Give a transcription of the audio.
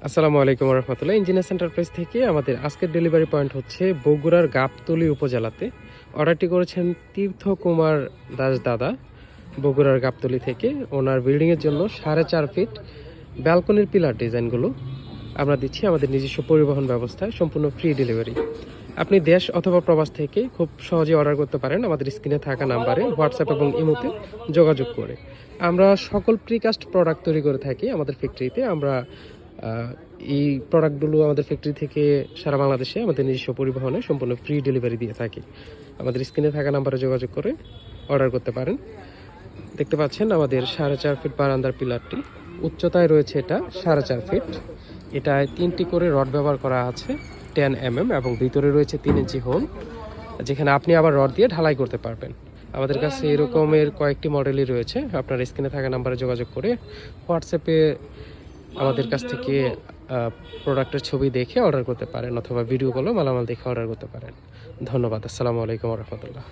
আসসালামু আলাইকুম রহমতুল্লাহ। Engineers enterprise থেকে আমাদের আজকের ডেলিভারি পয়েন্ট হচ্ছে বগুড়ার গাবতলী উপজেলাতে। অর্ডারটি করেছেন তীর্থ কুমার দাস দাদা, বগুড়ার গাবতলী থেকে। ওনার বিল্ডিংয়ের জন্য 4.5 ফিট ব্যালকনির পিলার ডিজাইনগুলো আমরা দিচ্ছি আমাদের নিজস্ব পরিবহন ব্যবস্থায়, সম্পূর্ণ ফ্রি ডেলিভারি। আপনি দেশ অথবা প্রবাস থেকে খুব সহজে অর্ডার করতে পারেন আমাদের স্ক্রিনে থাকা নাম্বারে হোয়াটসঅ্যাপ এবং ইমোতে যোগাযোগ করে। আমরা সকল প্রিকাস্ট প্রোডাক্ট তৈরি করে থাকি আমাদের ফ্যাক্টরিতে। আমরা এই প্রোডাক্টগুলো আমাদের ফ্যাক্টরি থেকে সারা বাংলাদেশে আমাদের নিজস্ব পরিবহনে সম্পূর্ণ ফ্রি ডেলিভারি দিয়ে থাকি। আমাদের স্ক্রিনে থাকা নাম্বারে যোগাযোগ করে অর্ডার করতে পারেন। দেখতে পাচ্ছেন আমাদের 4.5 ফিট বারান্দার পিলারটি, উচ্চতায় রয়েছে এটা 4.5 ফিট। এটায় 3টি করে রড ব্যবহার করা আছে 10 এবং ভিতরে রয়েছে 3 ইঞ্চি হোল, যেখানে আপনি আবার রড দিয়ে ঢালাই করতে পারবেন। আমাদের কাছে এরকমের কয়েকটি মডেলই রয়েছে। আপনার স্ক্রিনে থাকা নাম্বারে যোগাযোগ করে হোয়াটসঅ্যাপে আমাদের কাছ থেকে প্রোডাক্টের ছবি দেখে অর্ডার করতে পারেন, অথবা ভিডিও কলও মালামাল দেখে অর্ডার করতে পারেন। ধন্যবাদ। আসসালামু আলাইকুম রহমতুল্লাহ।